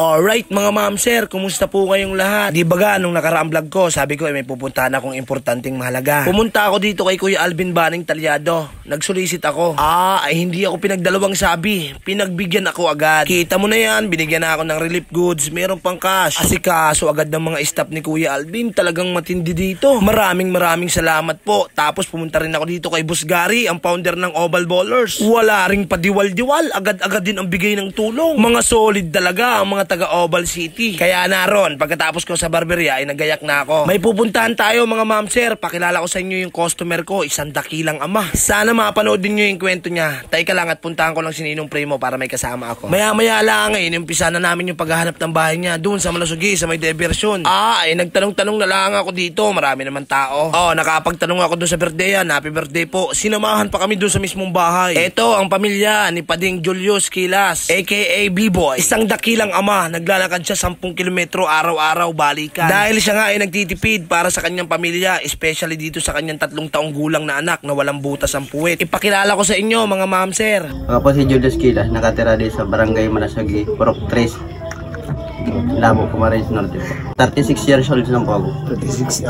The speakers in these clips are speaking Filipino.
Alright mga ma'am sir, kumusta po kayong lahat? Di ba ga, nung nakaraang vlog ko, sabi ko may pupuntahan akong importanteng mahalaga. Pumunta ako dito kay Kuya Alvin Baning Talyado. Nagsulisit ako. Ay hindi ako pinagdalawang sabi. Pinagbigyan ako agad. Kita mo na yan, binigyan na ako ng relief goods. Meron pang cash. Asikaso agad ng mga staff ni Kuya Alvin. Talagang matindi dito. Maraming salamat po. Tapos pumunta rin ako dito kay Boss Gary, ang founder ng Oval Ballers. Wala ring padiwal-diwal. Agad-agad din ang bigay ng tulong. Mga solid talaga ang mga taga Oval City. Kaya naron, pagkatapos ko sa barberia ay nagayak na ako. May pupuntahan tayo mga ma'am sir. Pakilala ko sa inyo yung customer ko, isang dakilang ama. Sana mapanood din nyo yung kwento niya. Teka lang at puntahan ko lang si Ninong Primo para may kasama ako. Maya-maya lang inumpisa na namin yung paghahanap ng bahay niya doon sa Malasugi sa may diversion. Ay nagtanong-tanong na lang ako dito. Marami naman tao. Nakapagtanong ako doon sa birthday yan. Happy birthday po. Sinamahan pa kami doon sa mismong bahay. Ito ang pamilya ni Pading Julius Kilas aka B-Boy. Isang dakilang ama. Naglalakad siya 10 kilometro araw-araw balikan. Dahil siya nga ay nagtitipid para sa kanyang pamilya, especially dito sa kanyang 3 taong gulang na anak na walang butas ang puwet. Ipakilala ko sa inyo mga ma'am sir. Ako po si Julius Kilas, nakatira dito sa Barangay Malasagi, Purok 3, Labo, Camarines Norte po. 36 years old lang po ako. 36.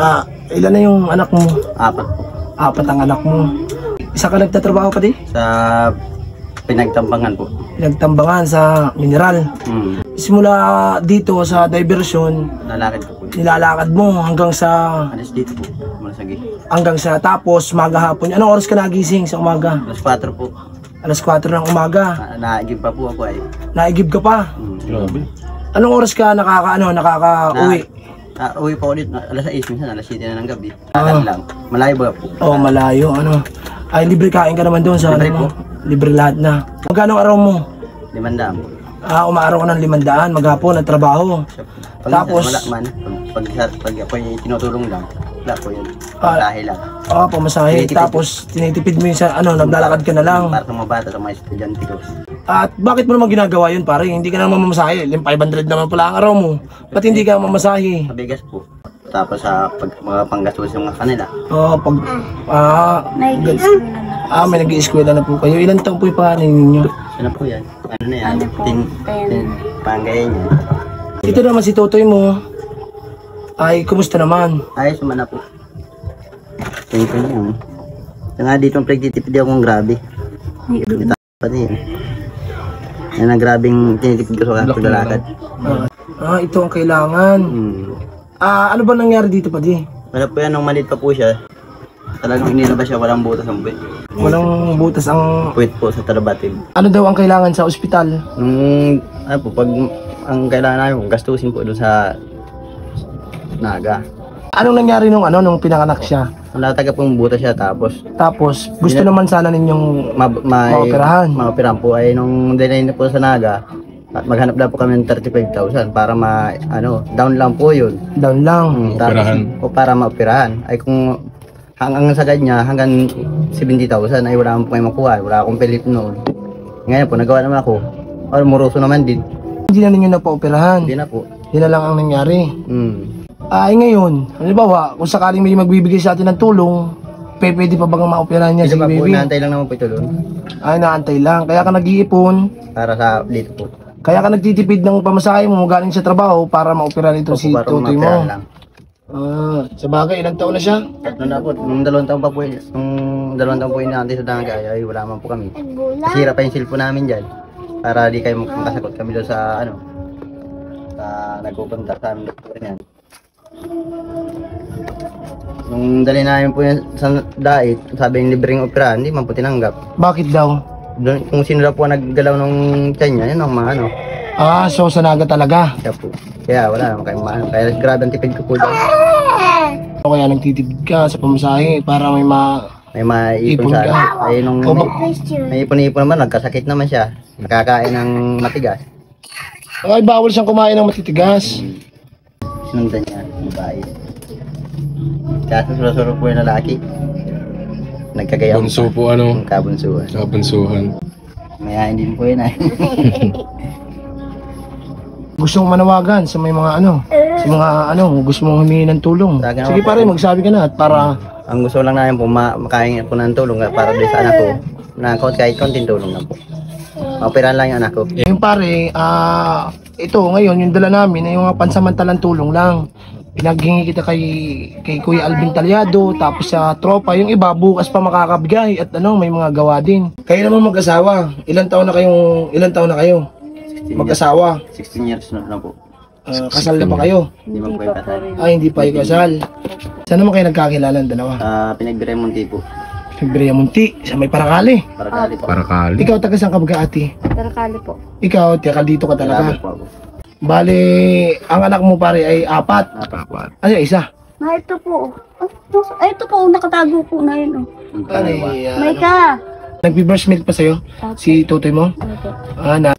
Ilan na yung anak mo? 4 po. 4 ang anak mo. Isa ka nagtatrabaho pa di? Sa pinagtambangan po. Pinagtambangan sa mineral. Simula dito sa diversion, Lalakad ko po. nilalakad mo hanggang sa Alas dito po, Malasagi. hanggang sa tapos magahapon. Anong oras ka nagising sa umaga? Alas 4 po. Alas 4 ng umaga. Naagib pa po ako ay. Naigib ka pa. Grabe. Anong oras ka nakaka-uwi? Uwi po ako dito, alas 6 minsan, alas 7 na ng gabi. Lakad lang. Malayo ba po? Malayo. Ay, libre kain ka naman doon sa Libre po. Libre lahat na. Magkano araw mo? 500. Umaaraw ka ng 500, maghapon at trabaho. Tapos wala man, pag ako yung tinutulong lang, wala po yun. Pamasahe lang. Pamasahe. Tapos tinitipid mo yung sa naglalakad ka na lang. Para sa mga bata, sa mga estudyante ko. At bakit mo naman ginagawa yun pare? Hindi ka naman mamasahe. 500 naman pala ang araw mo. Ba't hindi ka mamasahe? Sa bigas po. Tapos sa mga panggastos ng kanila. May nag-i-eskwela na po kayo. Ilan taong po yung pangalan ninyo? Ano po yan? Ano na yan? Panggaya niya. Ito naman si Totoy mo. Ay, kumusta naman? Ayos naman na po. Thank you niyo. Nga dito ang pagtitipid akong grabe. Ito pati yan. Yan ang grabing tinitipid ko sa paglalakad. Ito ang kailangan. Ano ba nangyari dito pa di? Wala po yan, nung maliit pa po siya. Talagang inilabas siya, walang butas ang puwet. Walang butas ang Puwet po sa tarabatid. Ano daw ang kailangan sa ospital? Ano po, pag ang kailangan namin, gastusin po doon sa naga. Anong nangyari nung pinanganak siya? Wala taga pong butas siya, tapos Gusto naman sana ninyong maoperahan. Maoperahan po ay nung dinay na po sa naga. At maghanap lang po kami ng 35,000 para down lang po yun. Down lang. O para maoperahan. Ay kung hanggang sa kanya, hanggang 70,000 ay wala akong makuha. Wala akong pilit noon. Ngayon po, nagawa naman ako. Moroso naman din. Hindi na ninyo napaoperahan? Hindi na po. Yun na lang ang nangyari. Ay ngayon, halimbawa, kung sakaling may magbibigay sa atin ng tulong, pwede pa bang maoperahan niya si baby? baby? Inaantay lang naman po ito doon. Ay, naantay lang. Kaya ka nag-iipon. Para sa dito po. Kaya ka nagtitipid ng pamasahe mo galing sa trabaho para maoperahan ito si Totoy mo. Sa bagay, ilang taon na siya? 3 na po. Nung 2 taon pa po yun. Nung 2 taon po yun natin sa Dangay, ay wala man po kami. Nasira pa yung cellphone namin dyan. Para di kayo makasakot kami doon sa sa nagpupunta sa aming doktor niyan. Nung dali namin po yan sa dait, sabi yung libreng opera, hindi man po tinanggap. Bakit daw? Kung sino na po naggalaw nung tiyan niya, yun ang mga so sa naga talaga? Kaya po. Kaya wala naman kayong maano. Kaya grabe ang tipid ko po doon. Kaya nagtitipid ka sa pamasahe para may maipon sa ay nung may ipon-ipon naman, nagkasakit naman siya. Nakakain ng matigas. Ay, bawal siyang kumain ng matitigas. Sinundan niya, babae. Kaya susunod po yung lalaki. Nagkagayang bunso po kabunsuhan. Kabunsuhan. Mayayain din po yun ay. Gusto mong manawagan sa may mga sa mga gusto mong humingi ng tulong. Sige pare, magsabi ka na at para ang gusto lang namin po makain po ng tulong para doon sa anak ko. Na kahit konting tulong lang po. Maoperahan lang yung anak ko. Yung pare, ito ngayon, yung dala namin ay yung mga pansamantalang tulong lang. Pinaghingi kita kay Kuya Alvin Talyado, tapos sa tropa, yung iba bukas pa makakabigay at may mga gawa din. Kayo naman mag-asawa, ilan taon na kayo? Mag-asawa. 16 years na lang po. Kasal na ba kayo? Hindi man po yung kasal. Ay, hindi pa kayo kasal. Saan naman kayo nagkakilala ng dalawa? Pinagbiremonti po. Munti, sa may Parakali. Parakali po. Parakali. Ikaw taga saan ka ba ate? Tarakali po. Ikaw, taga dito ka talaga. Po ako. Bale, ang anak mo pare ay 4. Apat. Ano isa? Ito po. Ito po, nakatago po na yun. May ka. Nagbi-brush milk pa sa'yo? Si tutoy mo?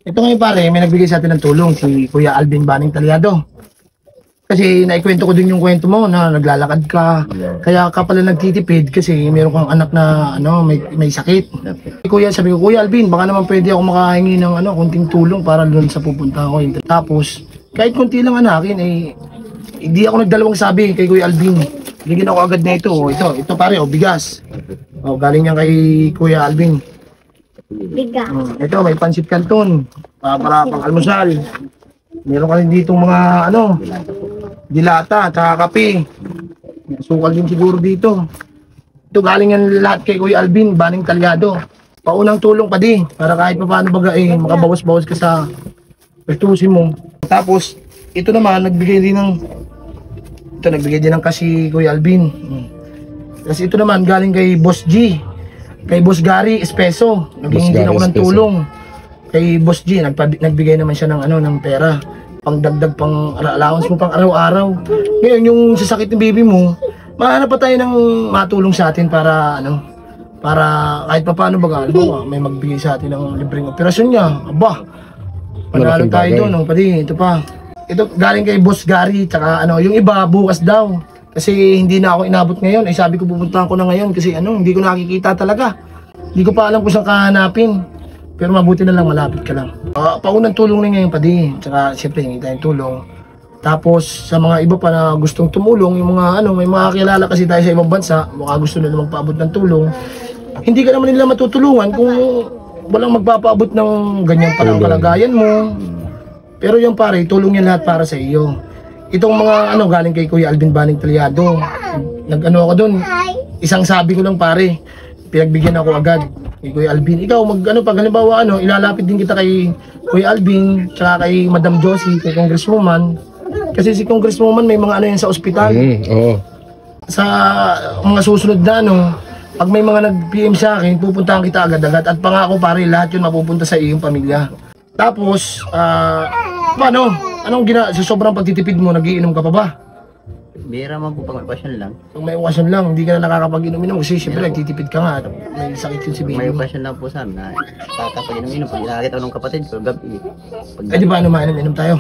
Ito ngayon pare, may nagbigay sa atin ng tulong si Kuya Alvin Baning Talyado. Kasi naikwento ko din yung kwento mo na naglalakad ka. Kaya ka pala nagtitipid kasi meron kang anak na may sakit. Kuya, sabi ko, Kuya Alvin, baka naman pwede ako makahingi ng konting tulong para doon sa pupunta ko. Tapos, kahit konti lang akin, hindi ako nagdalawang sabi kay Kuya Alvin. Bigyan ako agad na ito. Ito pare, bigas. Galing yan kay Kuya Alvin. Biga. Ito, may pansit canton. Para pang almusal. Meron ka rin ditong mga dilata, tsaka kape. Sukal din siguro dito. Ito galing yan lahat kay Kuya Alvin Baning Talyado. Paunang tulong pa din para kahit pa paano baga makabawas-bawas ka sa pertusin mo. Tapos ito naman nagbigay din ng kasi Kuya Alvin. Kasi ito naman galing kay Boss G. Kay Boss Gary Espeso. Naging din ako ng tulong. Kay Boss G, nagbigay naman siya ng pera. Pangdagdag pang allowance mo pang araw-araw. Ngayon yung sasakit ng baby mo, mahanap pa tayo ng matulong sa atin para para kahit pa paano baga, may magbigay sa atin ng libreng operasyon niya. Aba, panalo tayo doon, pati ito pa. Ito galing kay Boss Gary, tsaka yung iba bukas daw. Kasi hindi na ako inabot ngayon. Ay sabi ko pupuntahan ko na ngayon kasi hindi ko nakikita talaga. Hindi ko pa alam kung saan kahanapin. Pero mabuti na lang malapit ka lang. Paunang tulong na ngayon padi. Tsaka siyempre hingi tayong tulong. Tapos sa mga iba pa na gustong tumulong, yung mga may mga kilala kasi tayo sa ibang bansa, baka gusto nila magpaabot ng tulong. Hindi ka naman nila matutulungan kung walang magpapaabot ng ganyan palang kalagayan mo. Pero yung pare, tulong yan lahat para sa iyo. Itong mga galing kay Kuya Alvin Baning Talyado. Ako doon. Isang sabi ko lang pare, pinagbigyan ako agad kay Kuya Alvin. Ikaw pag halimbawa ilalapit din kita kay Kuya Alvin, tsaka kay Madam Josie, kay Congresswoman. Kasi si Congresswoman may mga yan sa ospital. Oo. Sa mga susunod na pag may mga nag-PM sa akin, pupuntahan kita agad-agad. At pangako pare, lahat yun mapupunta sa iyong pamilya. Tapos, paano? Sa sobrang pagtitipid mo, nagiinom ka pa ba? Bira man po pag may okasyon lang. Pag may okasyon lang, hindi ka na nakakapag-inom-inom kasi siyempre nagtitipid ka nga. May sakit yun si baby. May okasyon lang po sa amin na kakapag-inom-inom. Pag nakakita ko ng kapatid ko, gabi. Di ba mainom-inom tayo?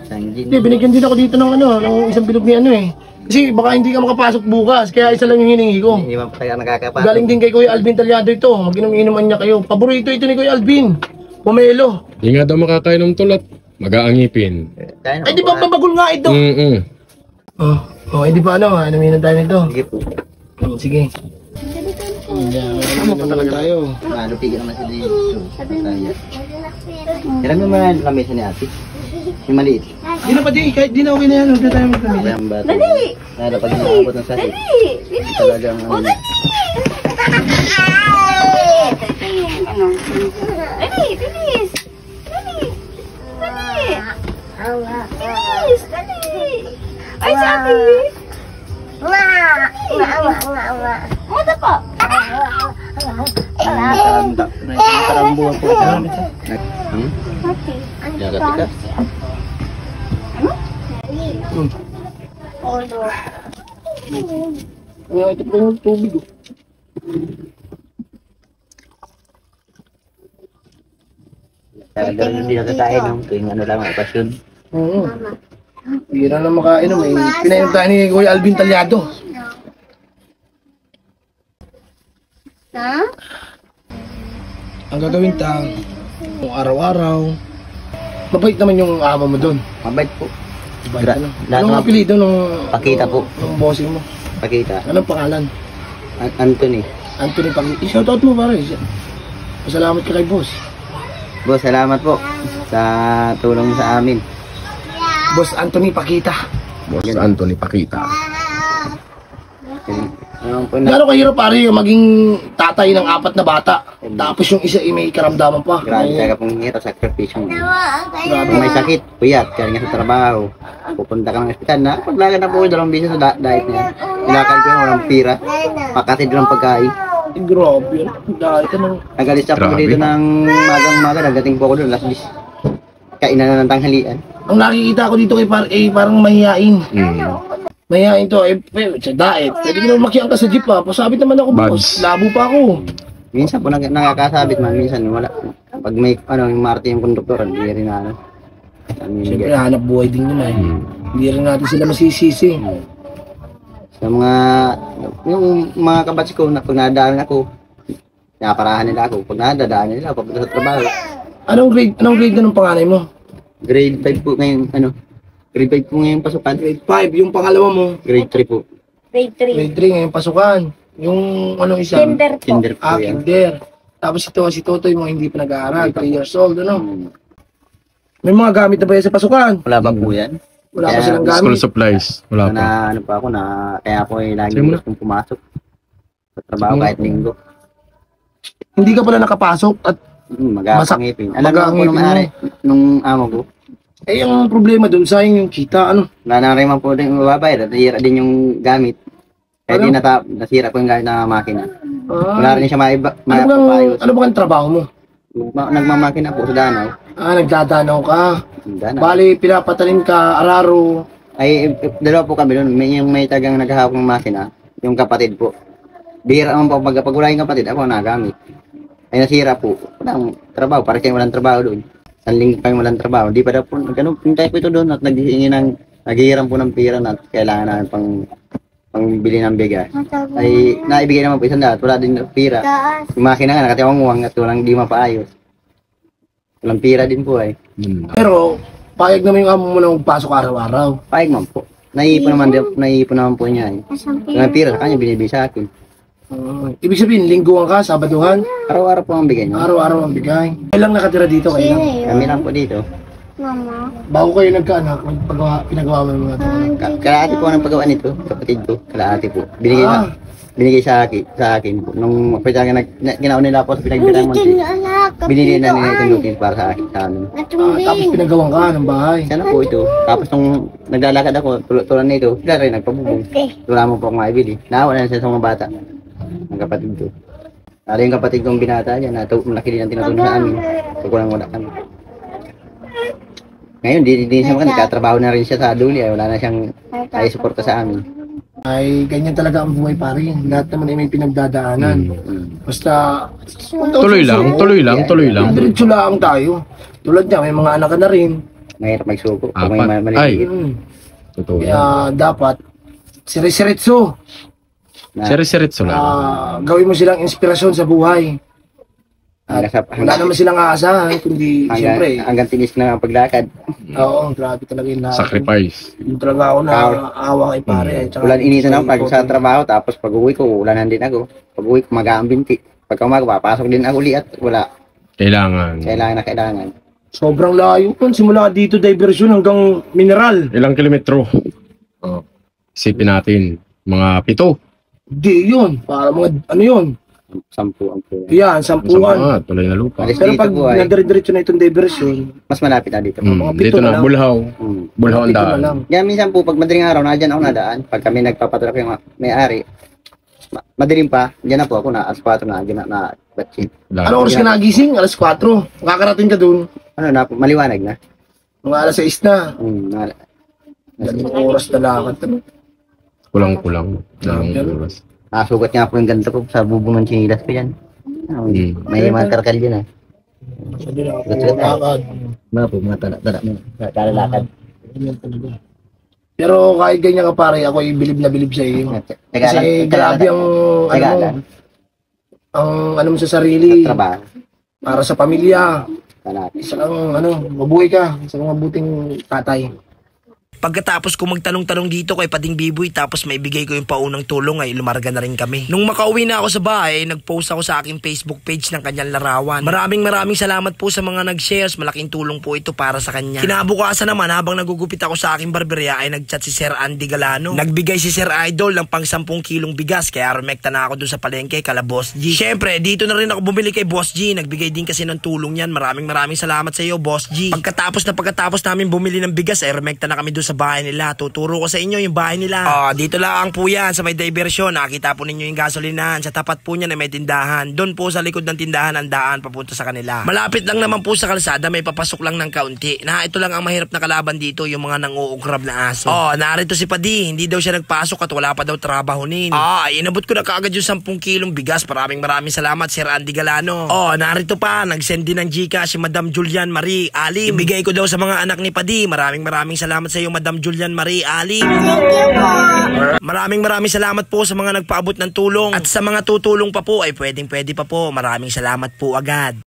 Sanggin. Hindi, binigyan din ako dito ng isang bilog ni Kasi baka hindi ka makapasok bukas, kaya isa lang yung hiningi ko. Hindi man po kaya nakakapasok. Galing din kay Kuya Alvin Talyado ito, mag-inom-inuman niya kayo. Paborito ito ni Kuya Alvin, pomelo. Hindi nga daw makakainom tulad. Mag-aangipin. Ay di ba babagol nga ito? Di ba inuminom tayo nito? Sige po. Sige. Inuminom tayo. Malupigil naman sila dito. Kailan mo man lamesa ni ate? Yung maliit. Di na pa kahit di na okay na yan, huwag na tayo magkamisa. Dali! Pag nakakabot ng sakit. Dali! Talagang Dali! Bilis! Bilis! Dali! Ay, sabi! Mata pa! Nakarambuhan po siya. Jagat ka? Ito pa yung tubig. Talagang hindi nakakain tuwing lang ang okasyon. Oo. Bira na makainom. Pinainom tayo ni Kuya Alvin Talyado. Ha? Ang gagawin kung araw-araw. Mabait naman yung ama mo doon. Mabait po. Anong apelido nung Pakita po. Nung bossing mo? Pakita. Anong pangalan? Anthony. Anthony Pakita. I-shoutout mo pare. Masalamat ka kay boss. Boss, salamat po sa tulong sa amin. Boss Anthony Pakita. Boss Anthony Pakita. Ano po na, Gano'ng kahirap pare yung maging tatay ng 4 na bata. Tapos yung isa may karamdaman pa. grabe talaga pong hirap, sakripisyo mo. Grabe. Kung may sakit, puyat, kaya nga sa trabaho, pupunta ka ng ospital na, paglagad na po yung 2 beses sa diet niya. Ilakad ko yung walang pira, pakatid lang pagkain. Grabe yun. Dahil ka nang... Nagalis ako Grabe. dito ng magang-maga, nagdating po ako doon, last 10. Kainan na ng tanghalian. Ang nakikita ko dito kay parang mahihain. Mahihain to, sa diet. Pwede ko naman makiang ka sa jeep ha. Pasabit naman ako, boss. Buds. Labo pa ako. Minsan po nakakasabit man, minsan wala. Pag may yung Marte yung konduktor, hindi rin na Siyempre, hanap buhay din yun eh. Hindi rin natin sila masisisi. Sa mga, yung mga kabatch ko, na pag nadaan ako, naparahan nila ako. Pag nadadaan nila, papunta sa trabaho. Anong grade na ng panganay mo? Grade 5 po ngayon, grade 5 po ngayon pasukan. Grade 5. Yung pangalawa mo? Grade 3 po. Grade 3. Grade 3 ngayon pasukan. Yung anong isa? Kinder po. Kinder po yan. Kinder. Tapos si Totoy mo hindi pa nag-aaral. 3 years old, ano? Hmm. May mga gamit na ba yan sa pasukan? Wala ba po yan? Wala pa Kaya, silang School gamit. supplies. Wala pa. Na ano pa ako, na kaya ako lagi Sige mo na. gustong pumasok sa trabaho kahit linggo. Hindi ka pala nakapasok at Mag-aangipin. Alam mo po mag-aangipin nung ari, nung amo ko, ang problema dun sayang yung kita, ano? nanariman po din mababay, nasira din yung gamit. Kaya di nasira po yung gamit na makina. Wala rin siya maipapayos. Ano bang trabaho mo? Nagmamakina po sa Danau. Nagdadanaw ka. Danau. Bali, pinapatalim ka, araro. Ay, dalawa po kami doon. May tagang naghahawak ng makina, yung kapatid po. Bihira naman po, pag wala yung kapatid, ako nagamit. Ay nasira po. Walang trabaho, para kayong walang trabaho doon. Sanling pa yung walang trabaho. Di pa daw po, ganun, pintay po ito doon at naghihiram po ng pira na kailangan namin pang bili ng bigas. Ay, naibigay naman po isang lahat, wala din pira. Yung makina nga, nakatiwangwang at walang di mapaayos. Walang pira din po ay. Pero, payag naman yung amo mo na magpasok araw-araw. Paig man po. Naiipon naman po niya eh. Yung pira sa kanya, binibigay sa akin. Ibig sabihin, lingguhan ka, sabaduhan, Araw-araw po ang bigay niya. araw-araw ang bigay. Kailang nakatira dito kayo lang? Kami lang po dito. Mama. Bago kayo nagkaanak, pinagawa mo ng mga ito. Kalahati po ang paggawa nito, kapatid ko. Kalahati po. Binigay sa akin po. Nung pagkaya ginawa nila po sa pinagbilang mo. Binili na nila itong lutin para sa akin sa amin. Tapos pinagawang ka ng bahay. Sana po ito. Tapos nung naglalakad ako, tulad nito, sila rin nagpabubong. Wala mo po akong maibili. Naawa na siya sa mga bata. Ang kapatid ko. Lalo yung kapatid kong binata dyan, malaki din ang tinutulong sa amin. So wala kami. Ngayon, di siya mga nagkatrabaho na rin siya sa Aduli. Wala na siyang ay suporta sa amin. Ay, ganyan talaga ang buhay pare. Lahat naman ay may pinagdadaanan. Basta, Tuloy lang. diretso lang tayo. Tulad niya, may mga anak ka na rin. Mahirap magsuko. Kung may Apat. mali. Ay. Totoo. Kaya dapat, siretso. Sirit-siritso lang. Gawin mo silang inspirasyon sa buhay. Wala naman silang aasahan, kundi siyempre. Hanggang tinis na ang paglakad. Oo, grabe talaga yung lahat. Sacrifice. Yung talaga ako na awa kay pare. Tsaka Ulan initan ako pag sa trabaho, tapos pag uwi ko, ulanan din ako. Pag uwi ko, mag-aambinti. Pagka umaga, papasok din ako ulit at wala. Kailangan. Kailangan. sobrang layo po. Simula dito diversion hanggang mineral. Ilang kilometro? Isipin natin. Mga 7. Di yun. Para mga ano yun. 10 ang po. Yan, sampuan. Tuloy na lupa. Alis Pero dito pag po ay, nadire-diretso na itong diversion, mas malapit na dito. mga Dito pito na na, lang. Bulhaw. Bulhaw ang dito na daan. lang. Yan minsan po, pag madaling araw, nadyan ako nadaan. Pag kami nagpapatrap yung may-ari, madilim pa, dyan na po ako na, alas 4 na, dyan na batching. Ano oras ka nagising? Alas 4. Makakarating ka dun. Ano na, maliwanag na. Mga alas 6 na. Nasa- Oras na lakad. Kulang-kulang. Dalawang Ganun. oras. Nasugat nga po yung ganito ko sa bubong ng chinilas ko yan. May mga karkal dyan ah. Sabi na ako, lakad. Mga po, mga tala mo. Kalalakad. Ganyan talaga. Pero kahit ganyan ka pare, ako bilib na bilib sa iyo. Kasi grabe ang ano mo sa sarili, Trabaho. para sa pamilya. Kalahati. Isang mabuhay ka, isang mabuting tatay. Pagkatapos ko magtanong-tanong dito kay Pading Biboy tapos maibigay ko yung paunang tulong ay lumarga na rin kami. Nung makauwi na ako sa bahay, nag-post ako sa aking Facebook page ng kanyang larawan. Maraming salamat po sa mga nag-shares. Malaking tulong po ito para sa kanya. Kinabukasan naman habang nagugupit ako sa aking barberya ay nag-chat si Sir Andy Galano. Nagbigay si Sir Idol ng pang 10 kilong bigas kaya rumekta na ako dun sa palengke kala Boss G. Syempre, dito na rin ako bumili kay Boss G. Nagbigay din kasi ng tulong yan. Maraming salamat sa iyo, Boss G. Pagkatapos namin bumili ng bigas ay rumekta na kami dun sa bahay nila. Tuturo ko sa inyo yung bahay nila. Dito lang po yan sa may diversyon. Nakita po ninyo yung gasolinahan. Sa tapat po niya na may tindahan. Doon po sa likod ng tindahan ang daan papunta sa kanila. Malapit lang naman po sa kalsada. May papasok lang ng kaunti. Ito lang ang mahirap na kalaban dito, yung mga nanguugrab na aso. Narito si Padi. Hindi daw siya nagpasok at wala pa daw trabahunin. Inabot ko na kaagad yung 10 kilong bigas. Maraming salamat, Sir Andy Galano. Narito pa. Nagsend din ng Gcash si Madam Julian Marie Alim. Ibigay ko daw sa mga anak ni Padi. Maraming salamat sa iyo, Madam Julian Marie Alim. Thank you po. Maraming salamat po sa mga nagpaabot ng tulong. At sa mga tutulong pa po ay pwede pa po. Maraming salamat po agad.